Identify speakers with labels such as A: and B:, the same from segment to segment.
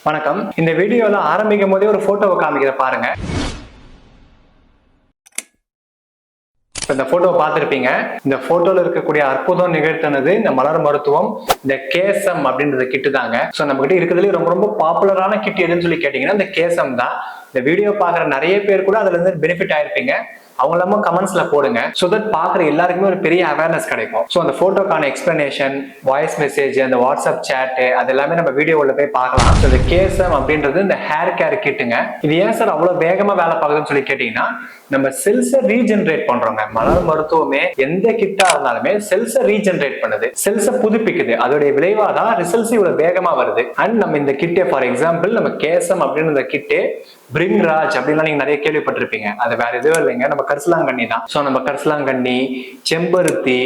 A: வணக்கம். இந்த வீடியோல ஆரம்பிக்கும் போதே ஒரு போட்டோவை காமிக்கிற பாருங்க. இந்த போட்டோவை பார்த்திருப்பீங்க. இந்த போட்டோல இருக்கக்கூடிய அற்புதம் நிகழ்த்தினது இந்த மலர் மருத்துவம், இந்த கேசம் அப்படின்றது கிட்டு தாங்க. சோ நம்ம கிட்ட இருக்கிறதுல ரொம்ப ரொம்ப பாப்புலரான கிட் எதுன்னு சொல்லி கேட்டீங்கன்னா இந்த கேசம் தான். இந்த வீடியோ பாக்குற நிறைய பேர் கூட அதுல இருந்து பெனிஃபிட் ஆயிருப்பீங்க. அவங்க எல்லாமே கமெண்ட்ஸ்ல போடுங்க. சோ தட் பாக்குற எல்லாருக்குமே ஒரு பெரிய அவேர்னஸ் கிடைக்கும். சோ அந்த போட்டோக்கான எக்ஸ்பிளனேஷன், வாய்ஸ் மெசேஜ், அந்த வாட்ஸ்அப் சாட் அது எல்லாமே நம்ம வீடியோல போய் பார்க்கலாம். ஸோ இந்த கேசம் அப்படின்றது இந்த ஹேர் கேர் கிட்டுங்க. இது ஏன் சார் அவ்வளவு வேகமா வேலை பார்க்குதுன்னு சொல்லி கேட்டீங்கன்னா, நம்ம செல்ஸை ரீஜெனரேட் பண்றோங்க. மலர் மருத்துவமே எந்த கிட்டா இருந்தாலுமே செல்ஸை ரீஜெனரேட் பண்ணுது, செல்ஸை புதுப்பிக்குது. அதோடைய விளைவாதான் ரிசல்ட்ஸ் இவ்வளவு வேகமா வருது. அண்ட் நம்ம இந்த கிட்டே ஃபார் எக்ஸாம்பிள் நம்ம கேசம் அப்படின்னு இந்த கிட்டே பிரிங்ராஜ் அப்படின்லாம் நீங்க நிறைய கேள்விப்பட்டிருப்பீங்க. அது வேற எதுவும் இல்லைங்க, நம்ம கரிசலாங்கண்ணி தான். சோ நம்ம கரிசலாங்கண்ணி, செம்பருத்தி,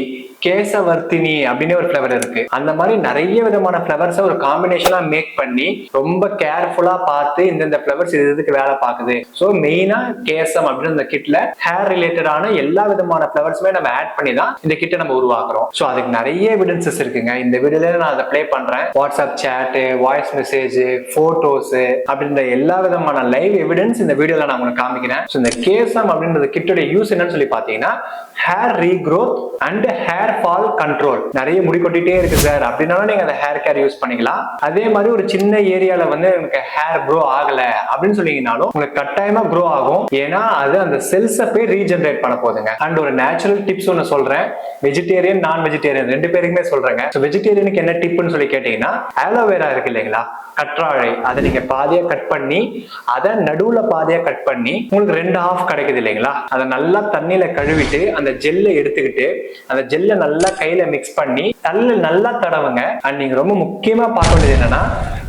A: கேசவர்த்தினி அப்படின்னு ஒரு ஃபிளவர் இருக்கு. அந்த மாதிரி நிறைய விதமான ஃபிளவர்ஸை ஒரு காம்பினேஷனா மேக் பண்ணி ரொம்ப கேர்ஃபுல்லா பார்த்து இந்தந்த ஃபிளவர்ஸ் இதுக்கு வேலை பார்க்குது. ஸோ மெயினா கேசம் அப்படின்னு இந்த கிட்ல ஹேர் ரிலேட்டடான எல்லா விதமான ஃபிளவர்ஸுமே நம்ம ஆட் பண்ணி தான் இந்த கிட்டை நம்ம உருவாக்குறோம். ஸோ அதுக்கு நிறைய எவிடன்சஸ் இருக்குங்க. இந்த வீடியோல நான் அதை ப்ளே பண்றேன். WhatsApp chat, voice message, photos அப்படின்ற எல்லா விதமான லைவ் எவிடன்ஸ் இந்த வீடியோல நான் உங்களுக்கு காமிக்கிறேன். ஸோ இந்த கேசம் அப்படின்றது கிட்டோட யூஸ் என்னன்னு சொல்லி பாத்தீங்கன்னா hair regrowth and hair fall control. நிறைய முடி கொட்டிட்டே இருக்கு சார் அப்படின்னாலும் நீங்க அந்த ஹேர் கேர் யூஸ் பண்ணிக்கலாம். அதே மாதிரி ஒரு சின்ன ஏரியால வந்து எனக்கு ஹேர் க்ரோ ஆகல அப்படின்னு சொன்னீங்கன்னாலும் உங்களுக்கு கட்டாயமா க்ரோ ஆகும். ஏன்னா அது அந்த செல்ஸை போய் ரீஜெனரேட் பண்ண போகுதுங்க. அண்ட் ஒரு நேச்சுரல் டிப்ஸ் ஒன்று சொல்றேன். வெஜிடேரியன், நான் வெஜிடேரியன் ரெண்டு பேருக்குமே சொல்றேங்க. வெஜிடேரியனுக்கு என்ன டிப்னு சொல்லி கேட்டீங்கன்னா, ஆலோவேரா இருக்கு இல்லைங்களா, கற்றாழை, அதை நீங்க பாதியா கட் பண்ணி அதை நடுவுல பாதியா கட் பண்ணி உங்களுக்கு 2 ஹாஃப் கிடைக்குது இல்லைங்களா, அதை நல்லா தண்ணியில கழுவிட்டு அந்த ஜெல்லை எடுத்துக்கிட்டு அந்த ஜெல்லை நல்லா கையில மிக்ஸ் பண்ணி நல்லா தடவுங்க. அண்ட் நீங்க ரொம்ப முக்கியமா பார்க்க வேண்டியது என்னன்னா,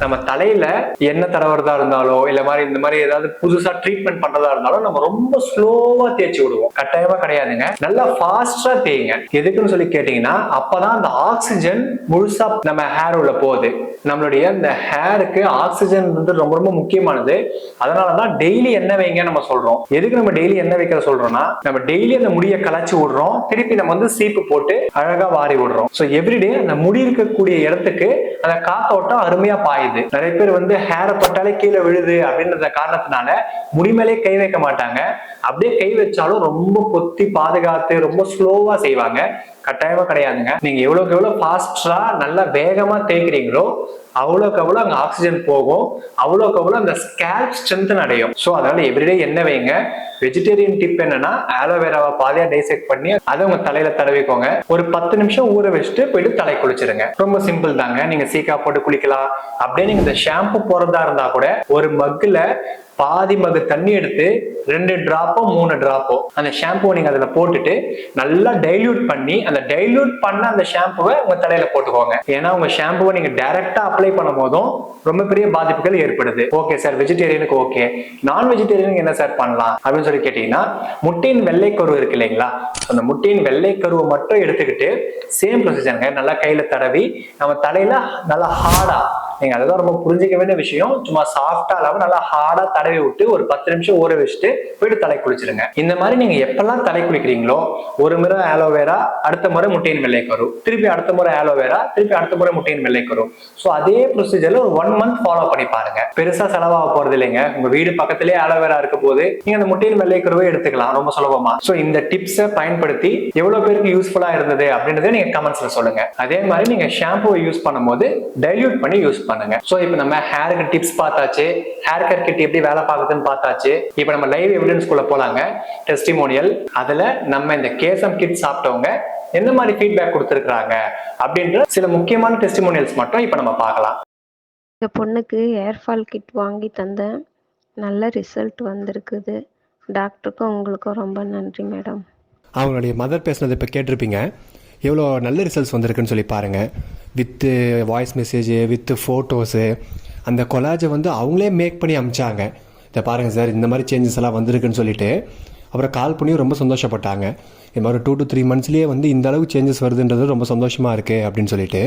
A: நம்ம தலையில எண்ணெய் தடவுறதா இருந்தாலோ இல்ல மாதிரி இந்த மாதிரி ஏதாவது புதுசா ட்ரீட்மெண்ட் பண்றதா இருந்தாலும் நம்ம ரொம்ப ஸ்லோவா தேய்ச்சி விடுவோம். கட்டாயமா கிடையாதுங்க, நல்லா ஃபாஸ்டா தேய்ங்க. எதுக்குன்னு சொல்லி கேட்டீங்கன்னா, அப்பதான் அந்த ஆக்சிஜன் முழுசா நம்ம ஹேர் உள்ள போகுது. நம்மளுடைய இந்த ஹேருக்கு ஆக்சிஜன் வந்து ரொம்ப ரொம்ப முக்கியமானது. அதனாலதான் டெய்லி எண்ணெய் வைங்க நம்ம சொல்றோம். எதுக்கு நம்ம டெய்லி எண்ணெய் வைக்கிற சொல்றோம்னா, நம்ம டெய்லி அந்த முடியை கலைச்சு விடுறோம், திருப்பி நம்ம வந்து சீப்பு போட்டு அழகா வாரி விடுறோம். சோ எவ்ரிடே அந்த முடி இருக்கக்கூடிய இடத்துக்கு அந்த காத்தோட்டம் அருமையா பாயுது. நிறைய பேர் வந்து ஹேரை தொட்டாலே கீழே விழுது அப்படின்ற காரணத்தினால முடி மேலே கை வைக்க மாட்டாங்க. அப்படியே கை வச்சாலும் ரொம்ப பொத்தி பாதுகாத்து ரொம்ப ஸ்லோவா செய்வாங்க. கட்டாயமா கிடையாதுங்க. நீங்க எவ்வளவுக்கு எவ்வளவு ஃபாஸ்டா நல்லா வேகமா தேய்க்கிறீங்களோ அவ்வளோக்கு அவ்வளோ அங்க ஆக்சிஜன் போகும், அவ்வளோக்கு அவ்வளோ அந்த ஸ்கேல்ப் ஸ்ட்ரென்த் அடையும். ஸோ அதனால எவ்ரிடே எண்ணெய் வைங்க. வெஜிடேரியன் டிப் என்னன்னா, ஆலோவேராவை பாதியா டைசெக்ட் பண்ணி அதை உங்க தலையில தடவிக்கோங்க. ஒரு 10 நிமிஷம் ஊற வச்சுட்டு போயிட்டு தலை குளிச்சிருங்க. ரொம்ப சிம்பிள் தாங்க. நீங்க சீக்கா போட்டு குளிக்கலாம். அப்படியே நீங்க இந்த ஷாம்பு போறதா இருந்தா கூட ஒரு மக்குல பாதி மகு தண்ணி எடுத்து 2 டிராப்போ 3 டிராப்போ அந்த ஷாம்புவை நீங்க அதுல போட்டுட்டு நல்லா டைல்யூட் பண்ணி அந்த டைல்யூட் பண்ண அந்த ஷாம்புவை உங்க தலையில போட்டுக்கோங்க. ஏன்னா உங்க ஷாம்புவை நீங்க டைரக்டா அப்ளை பண்ணும் போதும் ரொம்ப பெரிய பாதிப்புகள் ஏற்படுது. ஓகே சார், வெஜிடேரியனுக்கு ஓகே, நான் வெஜிடேரியனுக்கு என்ன சார் பண்ணலாம் அப்படின்னு சொல்லி கேட்டீங்கன்னா, முட்டையின் வெள்ளை கருவு இருக்கு இல்லைங்களா, அந்த முட்டையின் வெள்ளை கருவை மட்டும் எடுத்துக்கிட்டு சேம் ப்ரொசீஜருங்க, நல்லா கையில தடவி நம்ம தலையில நல்லா ஹார்டா, நீங்க அதுதான் ரொம்ப புரிஞ்சிக்க வேண்டிய விஷயம், சும்மா சாஃப்டா இல்லாம நல்லா ஹார்டா தடவி விட்டு ஒரு 10 நிமிஷம் ஊற வச்சுட்டு போயிட்டு தலை குளிச்சிருங்க. இந்த மாதிரி நீங்க எப்பெல்லாம் தலை குளிக்கிறீங்களோ, ஒரு முறை ஆலோவேரா, அடுத்த முறை முட்டையின் வெள்ளை கரு, திருப்பி அடுத்த முறை ஆலோவேரா, திருப்பி அடுத்த முறை முட்டையின் வெள்ளை கரு. ஸோ அதே ப்ரொசீஜர்ல ஒரு 1 மந்த் ஃபாலோ பண்ணி பாருங்க. பெருசா செலவாக போறது இல்லைங்க. உங்க வீடு பக்கத்திலேயே ஆலோவேரா இருக்க போது நீங்க அந்த முட்டையின் வெள்ளை கருவை எடுத்துக்கலாம் ரொம்ப சுலபமா. ஸோ இந்த டிப்ஸை பயன்படுத்தி எவ்வளவு பேருக்கு யூஸ்ஃபுல்லா இருந்தது அப்படின்றத நீங்க கமெண்ட்ஸ்ல சொல்லுங்க. அதே மாதிரி நீங்க ஷாம்புவை யூஸ் பண்ணும்போது டைல்யூட் பண்ணி யூஸ் பண்ணுங்க. சோ இப்போ நம்ம ஹேருக்கு டிப்ஸ் பார்த்தாச்சு, ஹேர் கேர் கிட் எப்படி வேலை பார்க்குதுன்னு பார்த்தாச்சு. இப்போ நம்ம லைவ் எவிடன்ஸ்குள்ள போலாங்க. டெஸ்டிமோனியல், அதுல நம்ம இந்த கேசம் கிட் சாப்பிட்டவங்க என்ன மாதிரி ஃபீட்பேக் கொடுத்துருக்காங்க அப்படின்ற சில முக்கியமான டெஸ்டிமோனியல்ஸ் மட்டும் இப்போ நம்ம பார்க்கலாம்.
B: இந்த பொண்ணுக்கு ஏர்ஃபால் கிட் வாங்கி தந்தேன், நல்ல ரிசல்ட் வந்திருக்குது. டாக்டருக்கும் உங்களுக்கும் ரொம்ப நன்றி மேடம்.
C: அவங்களுடைய மதர் பேசுனது இப்போ கேட்டிருப்பீங்க. எவ்வளோ நல்ல ரிசல்ட்ஸ் வந்திருக்குன்னு சொல்லி பாருங்கள். With voice message, with photos, அந்த கொலாஜை வந்து அவங்களே மேக் பண்ணி அமிச்சாங்க. இதை பாருங்கள் சார், இந்த மாதிரி சேஞ்சஸ் எல்லாம் வந்திருக்குன்னு சொல்லிட்டு அப்புறம் கால் பண்ணி ரொம்ப சந்தோஷப்பட்டாங்க. இது மாதிரி 2 to 3 monthsலேயே வந்து இந்த அளவுக்கு சேஞ்சஸ் வருதுன்றது ரொம்ப சந்தோஷமாக இருக்குது அப்படின்னு சொல்லிட்டு.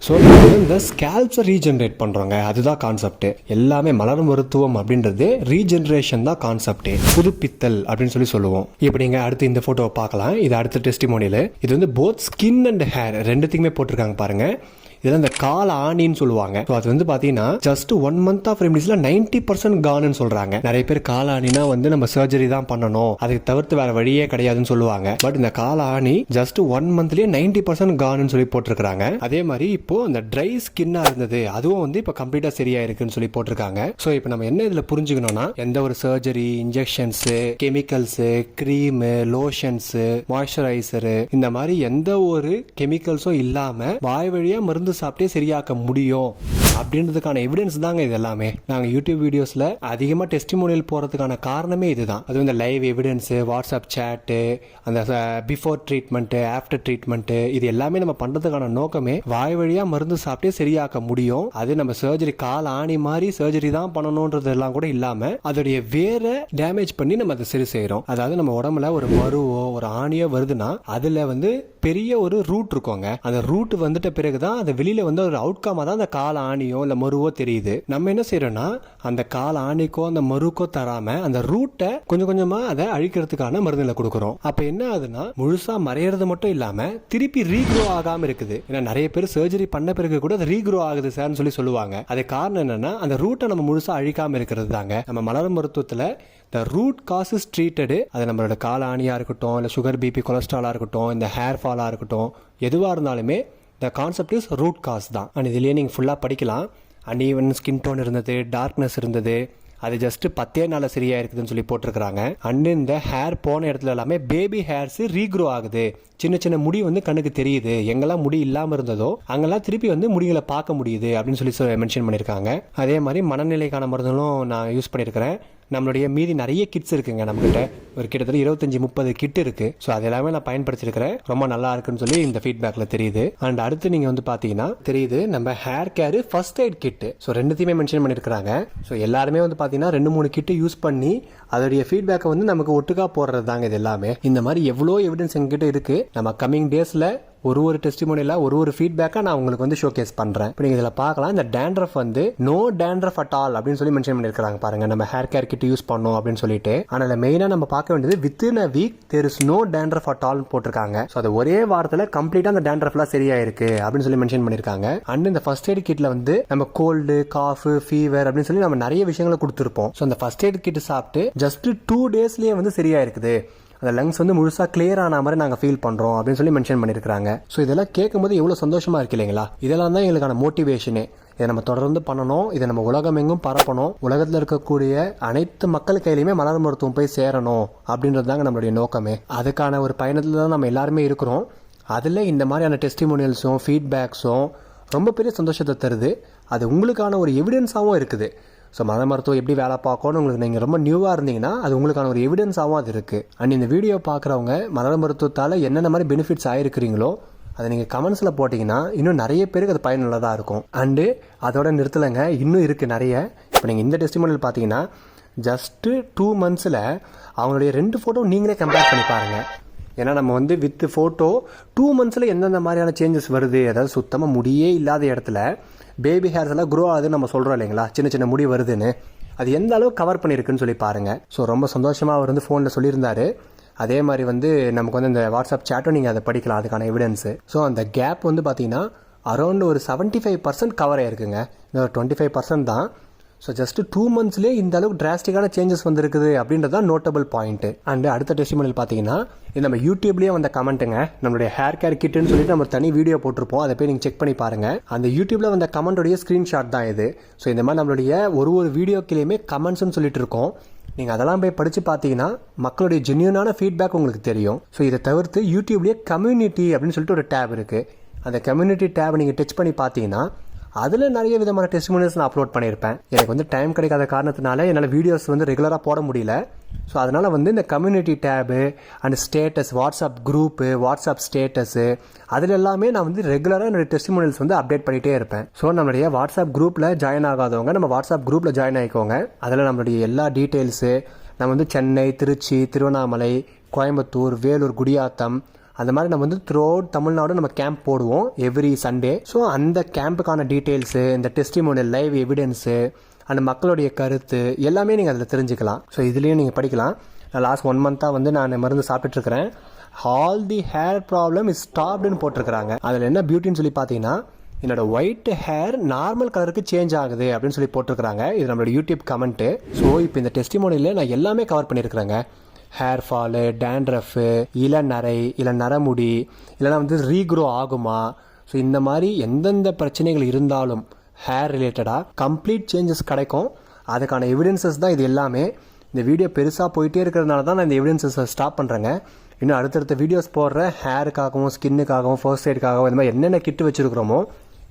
C: ஸோ இந்த ஸ்கேல்ப்ஸை ரீஜென்ரேட் பண்ணுறோங்க, அதுதான் கான்செப்ட். எல்லாமே மலர் மருத்துவம் அப்படின்றது ரீஜென்ரேஷன் தான் கான்செப்ட், புதுப்பித்தல் அப்படின்னு சொல்லுவோம். இப்போ நீங்கள் அடுத்து இந்த ஃபோட்டோவை பார்க்கலாம். இது அடுத்த டெஸ்டிமோனியல். இது வந்து போத் ஸ்கின் அண்ட் ஹேர் ரெண்டுத்துக்குமே போட்டிருக்காங்க பாருங்க. இதெல்லாம் இந்த கால ஆணின்னு சொல்லுவாங்க. ஸோ அது வந்து பார்த்தீங்கன்னா ஜஸ்ட் 1 month ஆஃப் ரெமிடிஸ்ல 90% கான்னு சொல்றாங்க. நிறைய பேர் கால ஆணினா வந்து நம்ம சர்ஜரி தான் பண்ணணும், அதுக்கு தவிர்த்து வேற வழியே கிடையாதுன்னு சொல்லுவாங்க. பட் இந்த கால ஆணி ஜஸ்ட் 1 monthலயே 90% கான்னு சொல்லி போட்டிருக்காங்க. அதே மாதிரி இப்போ இந்த ட்ரை ஸ்கின்னா இருந்தது அதுவும் வந்து இப்போ கம்ப்ளீட்டா சரியா இருக்குன்னு சொல்லி போட்டிருக்காங்க. ஸோ இப்போ நம்ம என்ன இதுல புரிஞ்சுக்கணும்னா, எந்த ஒரு surgery, injections, chemicals, cream, lotions, moisturiser, இந்த மாதிரி எந்த ஒரு கெமிக்கல்ஸும் இல்லாம வாய் வழியா மருந்து சாப்பிட்டே சரியாக்க முடியும் அப்படின்றதுக்கான எவிடன்ஸ் தாங்க இது எல்லாமே. நாங்க யூடியூப் வீடியோஸ்ல அதிகமா டெஸ்டிமோனியல் போறதுக்கான காரணமே இதுதான். அதுவும் இந்த லைவ் எவிடன்ஸ், வாட்ஸ்அப் சேட்டு, அந்த பிஃபோர் ட்ரீட்மெண்ட், ஆஃப்டர் ட்ரீட்மெண்ட், இது எல்லாமே நம்ம பண்றதுக்கான நோக்கமே வாய் வழியா மருந்து சாப்பிட்டே சரியாக்க முடியும். அது நம்ம சர்ஜரி கால் ஆணி மாதிரி சர்ஜரி தான் பண்ணணும்ன்றது எல்லாம் கூட இல்லாம அதோடைய வேற டேமேஜ் பண்ணி நம்ம அதை சரி செய்யறோம். அதாவது நம்ம உடம்புல ஒரு மருவோ ஒரு ஆணியோ வருதுன்னா அதுல வந்து பெரிய ஒரு ரூட் இருக்குங்க. அந்த ரூட் வந்துட்ட பிறகுதான் அது வெளியில வந்து ஒரு அவுட்கமா தான் அந்த கால ஆணியோ இல்ல மருவோ தெரியுது. நம்ம என்ன செய்யறோம்னா அந்த கால ஆணிக்கோ அந்த மருக்கோ தராம அந்த ரூட்டை கொஞ்சம் கொஞ்சமா அதை அழிக்கிறதுக்கான மருந்துல கொடுக்குறோம். அப்ப என்ன ஆகுதுன்னா முழுசா மறையறது மட்டும் இல்லாம திருப்பி ரீக்ரோ ஆகாம இருக்குது. ஏன்னா நிறைய பேர் சர்ஜரி பண்ண பிறகு கூட அது ரீக்ரோ ஆகுது சார்னு சொல்லுவாங்க. அது காரணம் என்னன்னா அந்த ரூட்டை நம்ம முழுசா அழிக்காம இருக்கிறது தாங்க. நம்ம மலர் மருத்துவத்துல the root cause is treated. அது நம்மளோட கால ஆணியா இருக்கட்டும், இல்லை சுகர், பிபி, கொலஸ்ட்ராலா இருக்கட்டும், இந்த ஹேர் ஃபாலா இருக்கட்டும், எதுவாக இருந்தாலுமே the concept is root cause தான். அண்ட் இதுலேயே நீங்கள் ஃபுல்லாக படிக்கலாம். அன்ஈவன் ஸ்கின் டோன் இருந்தது, டார்க்னஸ் இருந்தது, அது ஜஸ்ட் 10 நாளில் சரியா இருக்குதுன்னு சொல்லி போட்டிருக்கிறாங்க. அண்ட் இந்த ஹேர் போன இடத்துல எல்லாமே பேபி ஹேர்ஸ் ரீக்ரோ ஆகுது. சின்ன சின்ன முடி வந்து கண்ணுக்கு தெரியுது. எங்கெல்லாம் முடி இல்லாமல் இருந்ததோ அங்கெல்லாம் திருப்பி வந்து முடிகளை பார்க்க முடியுது அப்படின்னு சொல்லி மென்ஷன் பண்ணியிருக்காங்க. அதே மாதிரி மனநிலைக்கான மருந்துகளும் நான் யூஸ் பண்ணியிருக்கிறேன். நம்மளுடைய மீதி நிறைய கிட்ஸ் இருக்குங்க நம்மகிட்ட. ஒரு கிட்டத்தட்ட 25-30 கிட் இருக்கு. ஸோ அது எல்லாமே நான் பயன்படுத்திருக்கிறேன். ரொம்ப நல்லா இருக்குன்னு சொல்லி இந்த ஃபீட்பேக்ல தெரியுது. அண்ட் அடுத்து நீங்க வந்து பாத்தீங்கன்னா தெரியுது நம்ம hair care first aid kit. So ரெண்டுத்தையுமே மென்ஷன் பண்ணிருக்காங்க. ஸோ எல்லாருமே வந்து பாத்தீங்கன்னா 2-3 கிட் யூஸ் பண்ணி அதோடைய ஃபீட்பேக்கை வந்து நமக்கு ஒட்டுக்கா போடுறது தாங்க இது எல்லாமே. இந்த மாதிரி எவ்வளோ எவிடன்ஸ் எங்ககிட்ட இருக்கு. நம்ம கம்மிங் டேஸ்ல ஒரு டெஸ்டிமோனியலா ஒரு ஃபீட்பேக்கா நான் உங்களுக்கு வந்து ஷோகேஸ் பண்றேன். இப்போ நீங்க இதுல பார்க்கலாம், இந்த டேண்ட்ரஃப் வந்து நோ டேண்ட்ரஃப் அட் ஆல் அப்படின்னு சொல்லி மென்ஷன் பண்ணிருக்காங்க பாருங்க. நம்ம ஹேர் கேர் கிட் யூஸ் பண்ணோம் அப்படின்னு சொல்லிட்டு. ஆனால் மெயினா நம்ம பார்க்க வேண்டியது within a week there is no dandruff at all போட்டிருக்காங்க. ஸோ அது ஒரே வாரத்தில் கம்ப்ளீட்டா அந்த டேண்ட்ரஃப்லாம் சரியாயிருக்கு அப்படின்னு சொல்லி மென்ஷன் பண்ணிருக்காங்க. அண்ட் இந்த ஃபர்ஸ்ட் எய்ட் கிட்ல வந்து நம்ம கோல்டு, காஃப், ஃபீவர் அப்படின்னு சொல்லி நம்ம நிறைய விஷயங்களை கொடுத்துருப்போம். ஸோ அந்த ஃபர்ஸ்ட் எய்ட் கிட் சாப்பிட்டு ஜஸ்ட் 2 டேஸ்லயே வந்து சரியா இருக்குது. அந்த லங்ஸ் வந்து முழுசா கிளியர் ஆன மாதிரி நாங்கள் ஃபீல் பண்றோம் அப்படின்னு சொல்லி மென்ஷன் பண்ணிருக்காங்க. ஸோ இதெல்லாம் கேட்கும்போது எவ்வளவு சந்தோஷமா இருக்கு இல்லைங்களா? இதெல்லாம் தான் எங்களுக்கான மோட்டிவேஷனே. இதை நம்ம தொடர்ந்து பண்ணணும். இதை நம்ம உலகம் எங்கும் பரப்பணும். உலகத்தில் இருக்கக்கூடிய அனைத்து மக்கள் கையிலுமே மலர் மருத்துவம் போய் சேரணும் அப்படின்றது தாங்க நம்மளுடைய நோக்கமே. அதுக்கான ஒரு பயணத்தில் தான் நம்ம எல்லாருமே இருக்கிறோம். அதில் இந்த மாதிரியான டெஸ்டிமோனியல்ஸும் ஃபீட்பேக்ஸும் ரொம்ப பெரிய சந்தோஷத்தை தருது. அது உங்களுக்கான ஒரு எவிடன்ஸாகவும் இருக்குது. ஸோ மலர் மருத்துவம் எப்படி வேலை பார்க்கணும்னு உங்களுக்கு நீங்கள் ரொம்ப நியூவாக இருந்தீங்கன்னா அது உங்களுக்கான ஒரு எவிடன்ஸாகவும் அது இருக்குது. அண்ட் இந்த வீடியோ பார்க்குறவங்க மலர் மருத்துவத்தால் என்னென்ன மாதிரி பெனிஃபிட்ஸ் ஆகிருக்கிறீங்களோ அதை நீங்கள் கமெண்ட்ஸில் போட்டிங்கன்னா இன்னும் நிறைய பேருக்கு அது பயனுள்ளதாக இருக்கும். அண்டு அதோட நிறுத்தலைங்க, இன்னும் இருக்குது நிறைய. இப்போ நீங்கள் இந்த டெஸ்டிமோனியல் பார்த்தீங்கன்னா ஜஸ்ட்டு 2 monthsல அவங்களுடைய 2 ஃபோட்டோ நீங்களே கம்பேர் பண்ணி பாருங்கள். ஏன்னா நம்ம வந்து வித் ஃபோட்டோ 2 monthsல எந்தெந்த மாதிரியான சேஞ்சஸ் வருது, அதாவது சுத்தமாக முடியே இல்லாத இடத்துல பேபி ஹேர்ஸ் எல்லாம் க்ரோ ஆகுதுன்னு நம்ம சொல்கிறோம் இல்லைங்களா, சின்ன சின்ன முடி வருதுன்னு, அது எந்த அளவு கவர் பண்ணியிருக்குன்னு சொல்லி பாருங்கள். ஸோ ரொம்ப சந்தோஷமாக அவர் வந்து ஃபோனில் சொல்லியிருந்தாரு. அதே மாதிரி வந்து நமக்கு வந்து இந்த வாட்ஸ்அப் சேட்டும் நீங்கள் அதை படிக்கலாம், அதுக்கான எவிடன்ஸு. ஸோ அந்த கேப் வந்து பார்த்தீங்கன்னா அரௌண்ட் ஒரு 75% கவர் ஆயிருக்குங்க. இந்த 25% தான். ஸோ ஜஸ்ட் 2 monthsலேயே இந்த அளவுக்கு டிராஸ்டிக்கான சேஞ்சஸ் வந்துருக்குது அப்படின்றது தான் நோட்டபிள் பாயிண்ட். அண்ட் அடுத்த டெஸ்டிமோனியல் பார்த்தீங்கன்னா இது நம்ம யூடியூப்லேயே வந்த கமெண்ட்டுங்க. நம்மளுடைய ஹேர் கேர் கிட்டுன்னு சொல்லிட்டு நம்ம தனி வீடியோ போட்டிருப்போம், அதை போய் நீங்கள் செக் பண்ணி பாருங்க. அந்த யூடியூப்ல வந்த கமெண்டோடைய ஸ்க்ரீன்ஷாட் தான் இது. ஸோ இந்த மாதிரி நம்மளுடைய ஒரு வீடியோக்கிலையுமே கமெண்ட்ஸ்னு சொல்லிட்டு இருக்கோம். நீங்கள் அதெல்லாம் போய் படித்து பார்த்தீங்கன்னா மக்களுடைய ஜென்யூனான ஃபீட்பேக் உங்களுக்கு தெரியும். ஸோ இதை தவிர்த்து யூடியூப்லேயே கம்யூனிட்டி அப்படின்னு சொல்லிட்டு ஒரு டேப் இருக்குது. அந்த கம்யூனிட்டி டேப் நீங்கள் டச் பண்ணி பார்த்தீங்கன்னா அதில் நிறைய விதமான டெஸ்டிமோனியல்ஸ் நான் அப்லோட் பண்ணியிருப்பேன். எனக்கு வந்து டைம் கிடைக்காத காரணத்தினால என்னால் வீடியோஸ் வந்து ரெகுலராக போட முடியல. ஸோ அதனால் வந்து இந்த community tab and status, WhatsApp group, WhatsApp status, அதில் எல்லாமே நான் வந்து ரெகுலராக என்னுடைய டெஸ்டிமோனியல்ஸ் வந்து அப்டேட் பண்ணிகிட்டே இருப்பேன். ஸோ நம்மளுடைய வாட்ஸ்அப் குரூப்பில் ஜாயின் ஆகாதவங்க நம்ம வாட்ஸ்அப் குரூப்பில் ஜாயின் ஆகிக்கோங்க. அதில் நம்மளுடைய எல்லா டீட்டெயில்ஸு, நம்ம வந்து சென்னை, திருச்சி, திருவண்ணாமலை, கோயம்புத்தூர், வேலூர், குடியாத்தம், அந்த மாதிரி நம்ம வந்து த்ரூ அவுட் தமிழ்நாடு நம்ம கேம்ப் போடுவோம் எவ்ரி சண்டே. ஸோ அந்த கேம்புக்கான டீட்டெயில்ஸு, இந்த டெஸ்டிமோனியல் லைவ் எவிடன்ஸு, அந்த மக்களுடைய கருத்து எல்லாமே நீங்கள் அதில் தெரிஞ்சுக்கலாம். ஸோ இதுலேயும் நீங்கள் படிக்கலாம். நான் லாஸ்ட் 1 month வந்து நான் மருந்து சாப்பிட்டுட்ருக்கிறேன். All the hair problem is ஸ்டாப்டுன்னு போட்டிருக்கிறாங்க. அதில் என்ன பியூட்டின்னு சொல்லி பார்த்தீங்கன்னா என்னோட ஒயிட் ஹேர் நார்மல் கலருக்கு சேஞ்ச் ஆகுது அப்படின்னு சொல்லி போட்டிருக்கிறாங்க. இது நம்மளோட யூடியூப் கமெண்ட்டு. ஸோ இப்போ இந்த டெஸ்டிமோனியில் நான் எல்லாமே கவர் பண்ணியிருக்கிறேங்க. ஹேர் ஃபாலு, டேண்ட்ரஃபு, இளநரை, இல்லை நரமுடி, இல்லைனா வந்து ரீக்ரோ ஆகுமா, ஸோ இந்த மாதிரி எந்தெந்த பிரச்சனைகள் இருந்தாலும் ஹேர் ரிலேட்டடாக கம்ப்ளீட் சேஞ்சஸ் கிடைக்கும். அதுக்கான எவிடன்சஸ் தான் இது எல்லாமே. இந்த வீடியோ பெருசாக போயிட்டே இருக்கிறதுனால தான் நான் இந்த எவிடன்சஸை ஸ்டாப் பண்ணுறேங்க. இன்னும் அடுத்தடுத்த வீடியோஸ் போடுறேன். ஹேருக்காகவும், ஸ்கின்னுக்காகவும், ஃபர்ஸ்ட் எய்டுக்காகவும், இந்த மாதிரி என்னென்ன கிட்டு வச்சுருக்கிறோமோ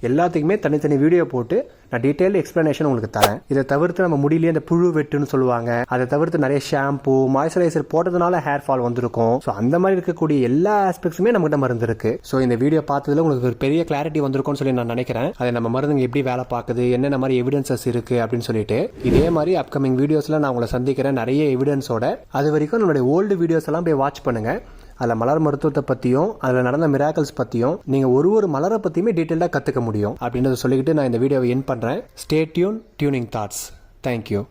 C: எல்லாத்துக்குமே தனித்தனி வீடியோ போட்டு நான் டீட்டெயில் எக்ஸ்ப்ளனேஷன் உங்களுக்கு தரேன். இதை தவிர்த்து நம்ம முடியலையே அந்த புழு வெட்டுன்னு சொல்லுவாங்க, அதை தவிர்த்து நிறைய ஷாம்பு, மாய்ஸ்சரைசர் போட்டதுனால ஹேர் ஃபால் வந்திருக்கும். ஸோ அந்த மாதிரி இருக்கக்கூடிய எல்லா ஆஸ்பெக்ட்ஸுமே நம்மகிட்ட மருந்து இருக்கு. ஸோ இந்த வீடியோ பார்த்ததுல உங்களுக்கு ஒரு பெரிய கிளாரிட்டி வந்திருக்கும்னு சொல்லி நான் நினைக்கிறேன். அதை நம்ம மருந்துங்க எப்படி வேலை பார்க்குது, என்னென்ன மாதிரி எவிடன்சஸ் இருக்கு அப்படின்னு சொல்லிட்டு. இதே மாதிரி அப்கமிங் வீடியோஸ்ல நான் உங்களை சந்திக்கிறேன் நிறைய எவிடன்ஸோட. அது வரைக்கும் நம்மளுடைய ஓல்டு வீடியோஸ் எல்லாம் போய் வாட்ச் பண்ணுங்க. அதில் மலர் மருத்துவத்தை பற்றியும் அதில் நடந்த மிராக்கல்ஸ் பற்றியும் நீங்கள் ஒரு மலரை பற்றியுமே டீட்டெயிலாக கற்றுக்க முடியும் அப்படின்றத சொல்லிக்கிட்டு நான் இந்த வீடியோவை என் பண்ணுறேன். Stay tune, tuning thoughts. Thank you.